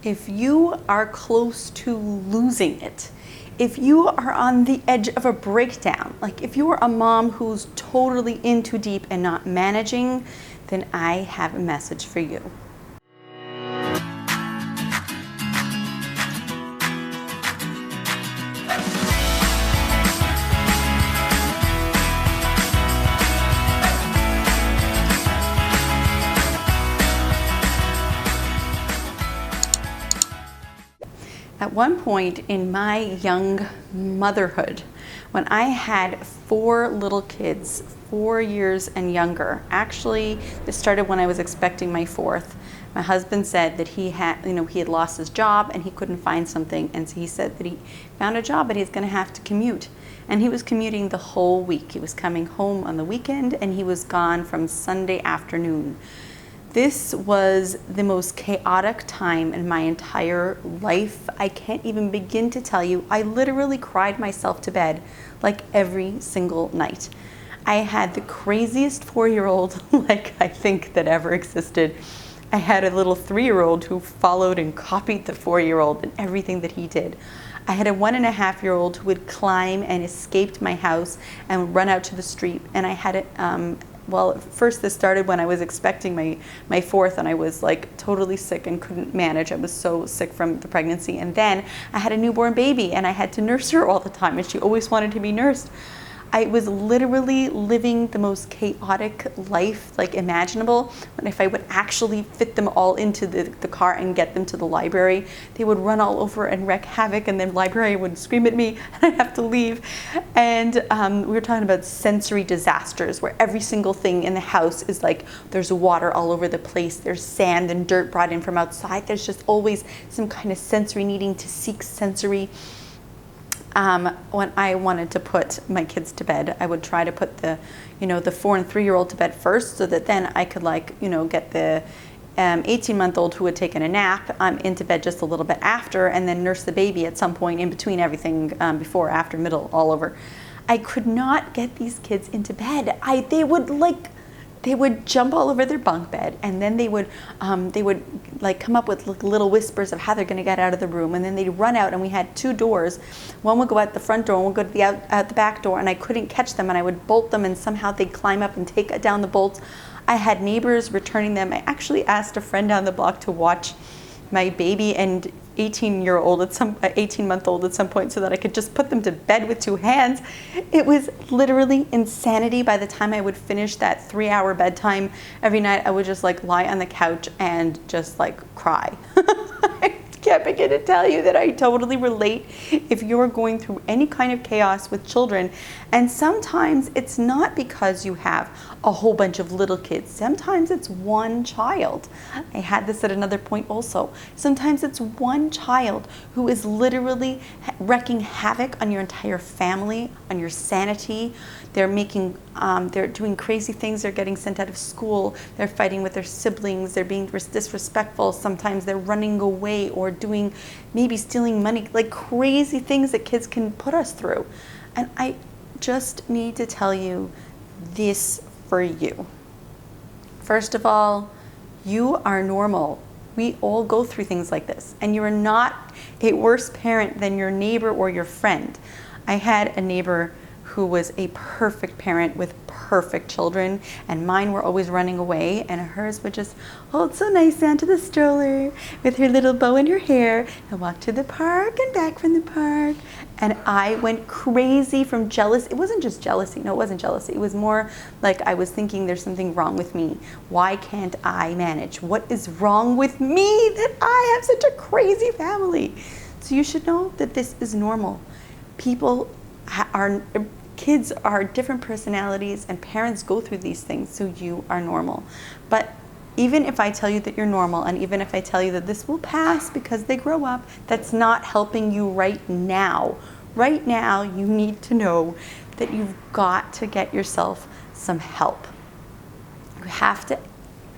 If you are close to losing it, if you are on the edge of a breakdown, like if you are a mom who's totally in too deep and not managing, then I have a message for you. At one point in my young motherhood, when I had 4 little kids, 4 years and younger, actually this started when I was expecting my 4th. My husband said that he had lost his job and he couldn't find something, and so he said that he found a job but he's going to have to commute. And he was commuting the whole week. He was coming home on the weekend and he was gone from Sunday afternoon. This was the most chaotic time in my entire life. I can't even begin to tell you. I literally cried myself to bed like every single night. I had the craziest 4-year-old like I think that ever existed. I had a little 3-year-old who followed and copied the 4-year-old in everything that he did. I had a 1.5-year-old who would climb and escaped my house and run out to the street. And I had well, first this started when I was expecting my 4th and I was like totally sick and couldn't manage. I was so sick from the pregnancy. And then I had a newborn baby and I had to nurse her all the time and she always wanted to be nursed. I was literally living the most chaotic life like imaginable. And if I would actually fit them all into the car and get them to the library, they would run all over and wreak havoc, and then the librarian would scream at me and I'd have to leave. And we were talking about sensory disasters where every single thing in the house is like there's water all over the place, there's sand and dirt brought in from outside, there's just always some kind of sensory needing to seek sensory. When I wanted to put my kids to bed, I would try to put the 4 and 3-year-old to bed first, so that then I could get the 18-month-old who had taken a nap into bed just a little bit after, and then nurse the baby at some point in between everything, before, after, middle, all over. I could not get these kids into bed. They would jump all over their bunk bed, and then they would come up with little whispers of how they're going to get out of the room, and then they'd run out. And we had 2 doors. One would go out the front door, and one would go out the back door, and I couldn't catch them, and I would bolt them, and somehow they'd climb up and take down the bolts. I had neighbors returning them. I actually asked a friend down the block to watch my baby and 18-month-old at some point so that I could just put them to bed with 2 hands. It was literally insanity. By the time I would finish that 3-hour bedtime every night, I would just lie on the couch and just cry. I can't begin to tell you that I totally relate if you're going through any kind of chaos with children. And sometimes it's not because you have a whole bunch of little kids. Sometimes it's one child. I had this at another point also. Sometimes it's one child who is literally wreaking havoc on your entire family, on your sanity. They're doing crazy things. They're getting sent out of school. They're fighting with their siblings. They're being disrespectful. Sometimes they're running away or maybe stealing money, crazy things that kids can put us through. And I just need to tell you this for you. First of all, you are normal. We all go through things like this, and you are not a worse parent than your neighbor or your friend. I had a neighbor who was a perfect parent with perfect children, and mine were always running away, and hers would just hold so nice onto the stroller with her little bow in her hair and walk to the park and back from the park. And I went crazy from jealous. It wasn't just jealousy. No, it wasn't jealousy. It was more like I was thinking there's something wrong with me. Why can't I manage? What is wrong with me that I have such a crazy family? So you should know that this is normal. Kids are different personalities, and parents go through these things, so you are normal. But even if I tell you that you're normal, and even if I tell you that this will pass because they grow up, that's not helping you right now. Right now, you need to know that you've got to get yourself some help. You have to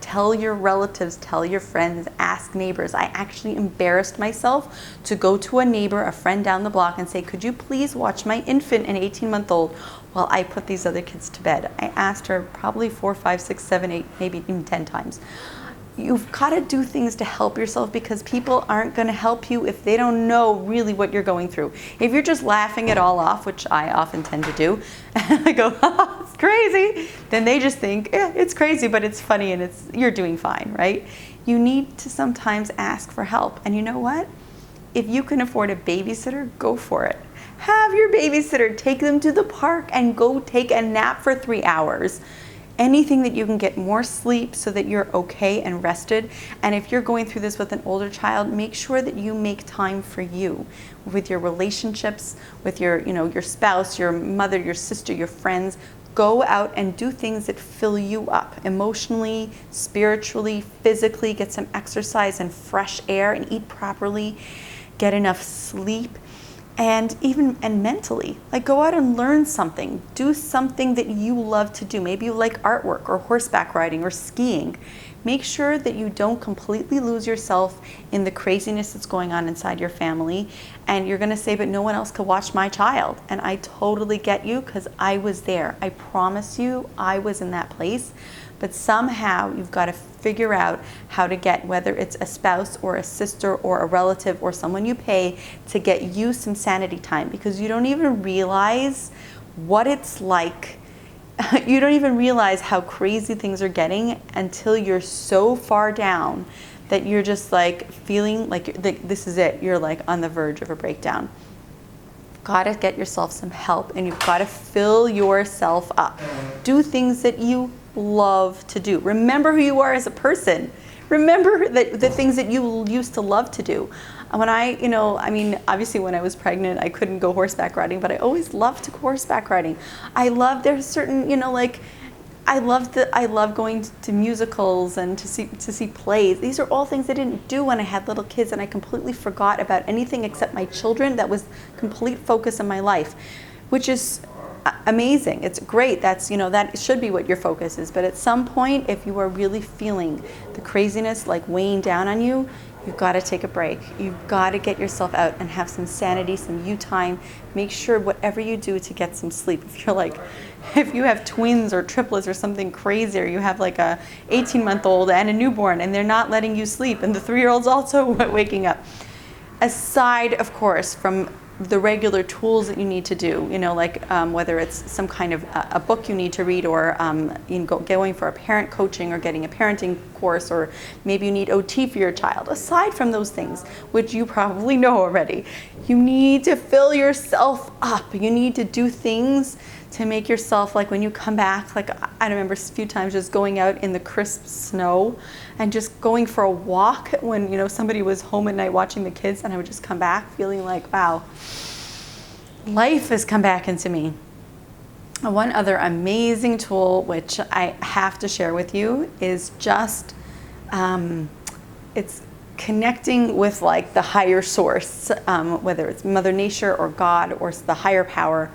tell your relatives, tell your friends, ask neighbors. I actually embarrassed myself to go to a neighbor, a friend down the block, and say, could you please watch my infant, an 18-month-old, while I put these other kids to bed? I asked her probably 4, 5, 6, 7, 8, maybe even 10 times. you've got to do things to help yourself, because people aren't going to help you if they don't know really what you're going through. If you're just laughing it all off, which I often tend to do, and I go, oh, it's crazy, then they just think, yeah, it's crazy, but it's funny and you're doing fine, right? You need to sometimes ask for help. And you know what? If you can afford a babysitter, go for it. Have your babysitter take them to the park and go take a nap for 3 hours. Anything that you can get more sleep so that you're okay and rested. And if you're going through this with an older child, make sure that you make time for you, with your relationships, with your spouse, your mother, your sister, your friends. Go out and do things that fill you up emotionally, spiritually, physically. Get some exercise and fresh air and eat properly. Get enough sleep. And mentally, like, go out and learn something. Do something that you love to do. Maybe you like artwork or horseback riding or skiing. Make sure that you don't completely lose yourself in the craziness that's going on inside your family. And you're gonna say, but no one else could watch my child. And I totally get you, because I was there. I promise you, I was in that place. But somehow you've got to figure out how to get, whether it's a spouse or a sister or a relative or someone you pay, to get you some sanity time, because you don't even realize what it's like. You don't even realize how crazy things are getting until you're so far down that you're just like feeling like this is it. You're like on the verge of a breakdown. You've got to get yourself some help, and you've got to fill yourself up. Do things that you love to do. Remember who you are as a person. Remember that the things that you used to love to do. When obviously when I was pregnant, I couldn't go horseback riding, but I always loved to go horseback riding. There's certain, I love going to musicals and to see plays. These are all things I didn't do when I had little kids, and I completely forgot about anything except my children. That was complete focus in my life, which is amazing. It's great. That should be what your focus is. But at some point, if you are really feeling the craziness like weighing down on you, you've got to take a break. You've got to get yourself out and have some sanity, some you time. Make sure whatever you do to get some sleep. If you have twins or triplets or something crazy, or you have like a 18-month-old and a newborn and they're not letting you sleep, and the 3-year-old's also waking up. Aside, of course, from the regular tools that you need to do, whether it's some kind of a book you need to read, or going for a parent coaching or getting a parenting course, or maybe you need OT for your child. Aside from those things, which you probably know already, you need to fill yourself up. You need to do things to make yourself, like when you come back, like I remember a few times just going out in the crisp snow and just going for a walk when somebody was home at night watching the kids, and I would just come back feeling like, wow, life has come back into me. One other amazing tool which I have to share with you is just it's connecting with like the higher source, whether it's Mother Nature or God or the higher power.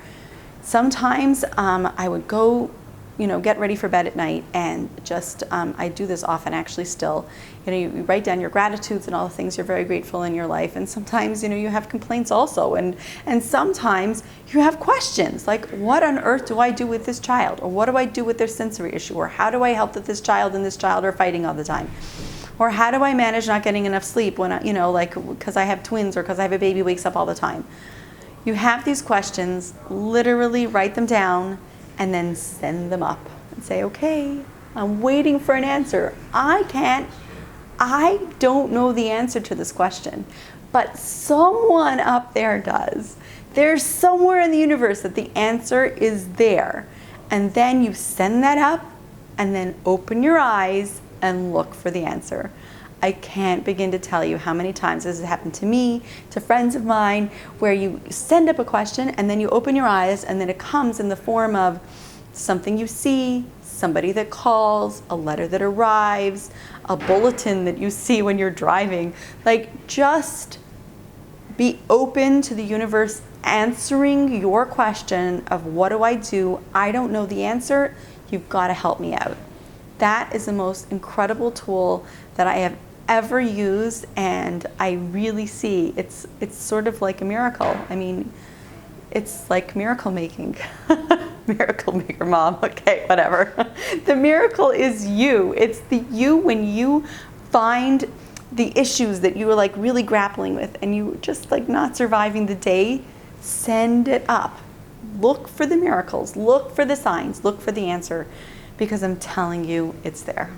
Sometimes I would go, get ready for bed at night, and just, I do this often actually still. You write down your gratitudes and all the things you're very grateful in your life. And sometimes, you have complaints also. And sometimes you have questions like, what on earth do I do with this child? Or what do I do with their sensory issue? Or how do I help that this child and this child are fighting all the time? Or how do I manage not getting enough sleep when, because I have twins or because I have a baby wakes up all the time? You have these questions, literally write them down, and then send them up and say, okay, I'm waiting for an answer. I don't know the answer to this question, but someone up there does. There's somewhere in the universe that the answer is there. And then you send that up, and then open your eyes and look for the answer. I can't begin to tell you how many times this has happened to me, to friends of mine, where you send up a question and then you open your eyes, and then it comes in the form of something you see, somebody that calls, a letter that arrives, a bulletin that you see when you're driving. Like, just be open to the universe answering your question of, what do I do? I don't know the answer. You've got to help me out. That is the most incredible tool that I have ever used, and I really see it's sort of like a miracle. I mean, it's like miracle making. Miracle maker mom. Okay, whatever. The miracle is you. It's the you when you find the issues that you were like really grappling with and you just like not surviving the day. Send it up. Look for the miracles. Look for the signs. Look for the answer, because I'm telling you, it's there.